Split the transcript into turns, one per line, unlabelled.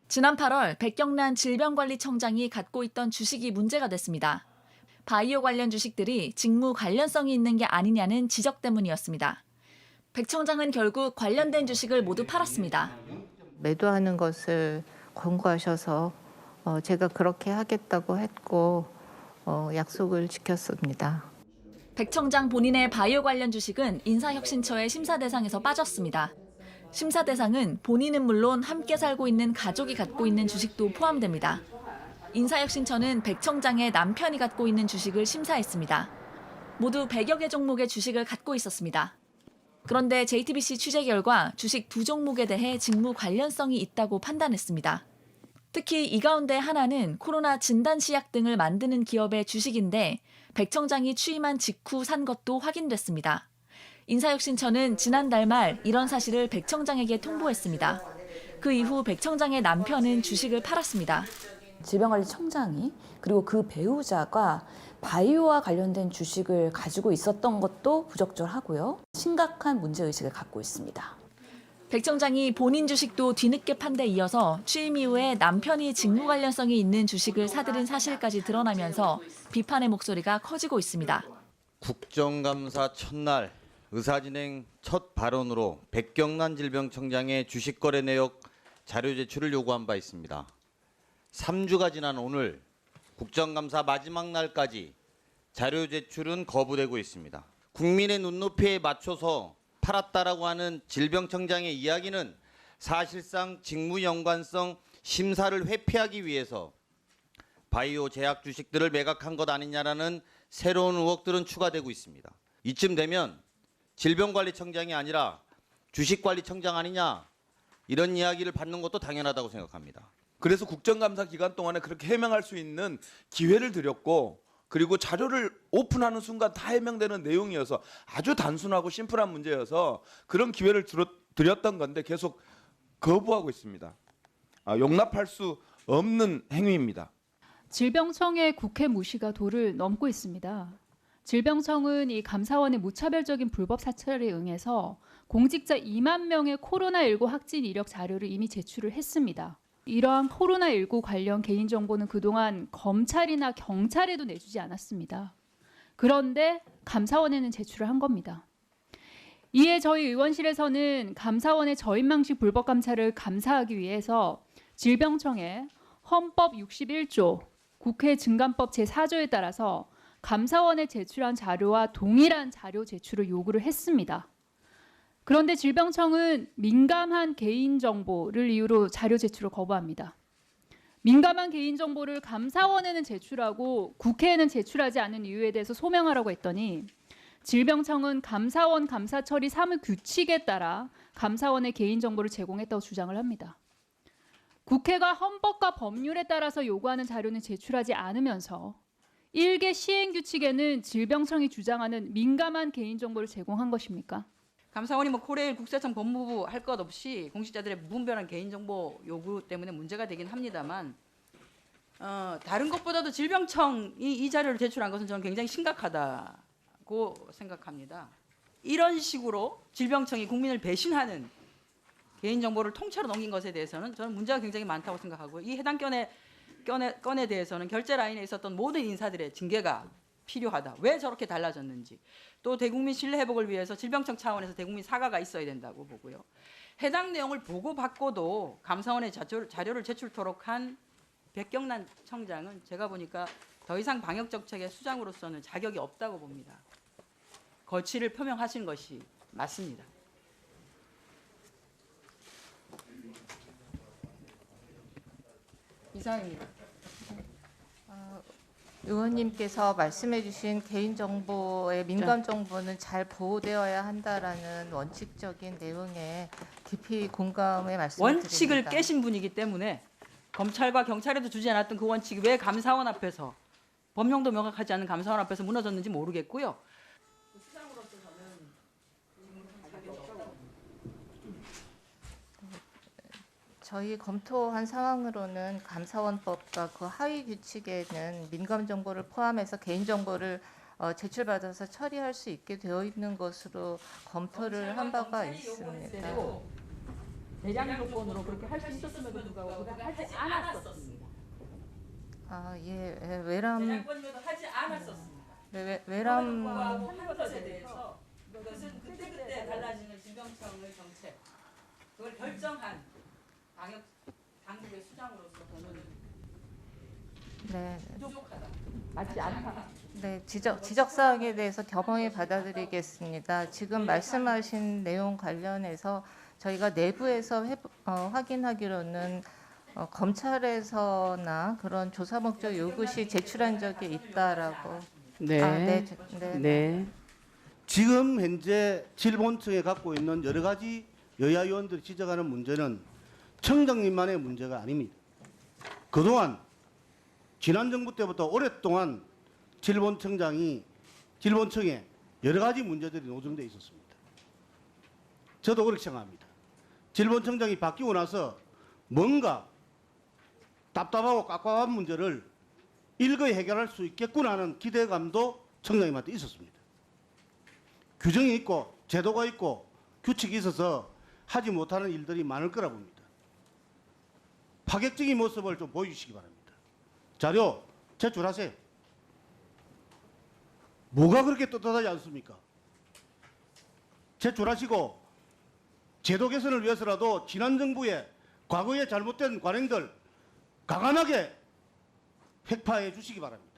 지난 8월 백경란 질병관리청장이 갖고 있던 주식이 문제가 됐습니다. 바이오 관련 주식들이 직무 관련성이 있는 게 아니냐는 지적 때문이었습니다. 백 청장은 결국 관련된 주식을 모두 팔았습니다.
매도하는 것을 권고하셔서 제가 그렇게 하겠다고 했고 약속을 지켰습니다.
백 청장 본인의 바이오 관련 주식은 인사혁신처의 심사 대상에서 빠졌습니다. 심사 대상은 본인은 물론 함께 살고 있는 가족이 갖고 있는 주식도 포함됩니다. 인사혁신처는 백 청장의 남편이 갖고 있는 주식을 심사했습니다. 모두 100여 개 종목의 주식을 갖고 있었습니다. 그런데 JTBC 취재 결과 주식 두 종목에 대해 직무 관련성이 있다고 판단했습니다. 특히 이 가운데 하나는 코로나 진단시약 등을 만드는 기업의 주식인데 백 청장이 취임한 직후 산 것도 확인됐습니다. 인사혁신처는 지난달 말 이런 사실을 백 청장에게 통보했습니다. 그 이후 백 청장의 남편은 주식을 팔았습니다.
질병관리청장이 그리고 그 배우자가 바이오와 관련된 주식을 가지고 있었던 것도 부적절하고요. 심각한 문제의식을 갖고 있습니다.
백 청장이 본인 주식도 뒤늦게 판 데 이어서 취임 이후에 남편이 직무 관련성이 있는 주식을 사들인 사실까지 드러나면서 비판의 목소리가 커지고 있습니다.
국정감사 첫날 의사진행 첫 발언으로 백경란 질병청장의 주식 거래 내역 자료 제출을 요구한 바 있습니다. 3주가 지난 오늘 국정감사 마지막 날까지 자료 제출은 거부되고 있습니다. 국민의 눈높이에 맞춰서 팔았다라고 하는 질병청장의 이야기는 사실상 직무 연관성 심사를 회피하기 위해서 바이오 제약 주식들을 매각한 것 아니냐라는 새로운 의혹들은 추가되고 있습니다. 이쯤 되면 질병관리청장이 아니라 주식관리청장 아니냐 이런 이야기를 받는 것도 당연하다고 생각합니다.
그래서 국정감사 기간 동안에 그렇게 해명할 수 있는 기회를 드렸고 그리고 자료를 오픈하는 순간 다 해명되는 내용이어서 아주 단순하고 심플한 문제여서 그런 기회를 드렸던 건데 계속 거부하고 있습니다. 용납할 수 없는 행위입니다.
질병청의 국회 무시가 도를 넘고 있습니다. 질병청은 이 감사원의 무차별적인 불법 사찰에 응해서 공직자 2만 명의 코로나19 확진 이력 자료를 이미 제출을 했습니다. 이러한 코로나19 관련 개인정보는 그동안 검찰이나 경찰에도 내주지 않았습니다. 그런데 감사원에는 제출을 한 겁니다. 이에 저희 의원실에서는 감사원의 저인망식 불법 감찰을 감사하기 위해서 질병청에 헌법 61조 국회 증감법 제4조에 따라서 감사원에 제출한 자료와 동일한 자료 제출을 요구를 했습니다. 그런데 질병청은 민감한 개인정보를 이유로 자료 제출을 거부합니다. 민감한 개인정보를 감사원에는 제출하고 국회에는 제출하지 않는 이유에 대해서 소명하라고 했더니 질병청은 감사원 감사처리 사무 규칙에 따라 감사원의 개인정보를 제공했다고 주장을 합니다. 국회가 헌법과 법률에 따라서 요구하는 자료는 제출하지 않으면서 일개 시행규칙에는 질병청이 주장하는 민감한 개인정보를 제공한 것입니까?
감사원이 코레일 국세청 법무부 할 것 없이 공직자들의 무분별한 개인정보 요구 때문에 문제가 되긴 합니다만 다른 것보다도 질병청이 이 자료를 제출한 것은 저는 굉장히 심각하다고 생각합니다. 이런 식으로 질병청이 국민을 배신하는 개인정보를 통째로 넘긴 것에 대해서는 저는 문제가 굉장히 많다고 생각하고 이 해당 건에 대해서는 결제 라인에 있었던 모든 인사들의 징계가 필요하다. 왜 저렇게 달라졌는지. 또 대국민 신뢰 회복을 위해서 질병청 차원에서 대국민 사과가 있어야 된다고 보고요. 해당 내용을 보고받고도 감사원에 자료를 제출토록 한 백경란 청장은 제가 보니까 더 이상 방역 정책의 수장으로서는 자격이 없다고 봅니다. 거취를 표명하신 것이 맞습니다. 이상입니다.
의원님께서 말씀해 주신 개인정보의 민감정보는 잘 보호되어야 한다라는 원칙적인 내용에 깊이 공감의 말씀을 드립니다.
원칙을 깨신 분이기 때문에 검찰과 경찰에도 주지 않았던 그 원칙이 왜 감사원 앞에서 법령도 명확하지 않은 감사원 앞에서 무너졌는지 모르겠고요.
저희 검토한 상황으로는 감사원법과 그 하위 규칙에는 민감 정보를 포함해서 개인 정보를 제출받아서 처리할 수 있게 되어 있는 것으로 검토를 한 바가 있습니다.
대량 조건으로 그렇게 할 수 있었음에도 불구하고 그렇게 하지 않았었습니다.
아, 예, 예, 외람
대량권임에도 하지 않았었습니다.
외람
하는 것에 대해서 그것은 그때 달라지는 질병청의 정책 그걸 결정한 방역 당국의 수장으로서 저는
네,
부족하다. 맞지 않다.
네, 지적 사항에 대해서 겸허히 받아들이겠습니다. 지금 말씀하신 내용 관련해서 저희가 내부에서 확인하기로는 검찰에서나 그런 조사 목적 요구 시 제출한 적이 있다라고.
네.
네.
지금 현재 질본청에 갖고 있는 여러 가지 여야 의원들이 지적하는 문제는 청장님만의 문제가 아닙니다. 그동안 지난 정부 때부터 오랫동안 질본청에 여러 가지 문제들이 노정되어 있었습니다. 저도 그렇게 생각합니다. 질본청장이 바뀌고 나서 뭔가 답답하고 깝깝한 문제를 일거에 해결할 수 있겠구나 하는 기대감도 청장님한테 있었습니다. 규정이 있고 제도가 있고 규칙이 있어서 하지 못하는 일들이 많을 거라 봅니다. 파격적인 모습을 좀 보여주시기 바랍니다. 자료 제출하세요. 뭐가 그렇게 떳떳하지 않습니까? 제출하시고 제도 개선을 위해서라도 지난 정부의 과거에 잘못된 관행들 과감하게 획파해 주시기 바랍니다.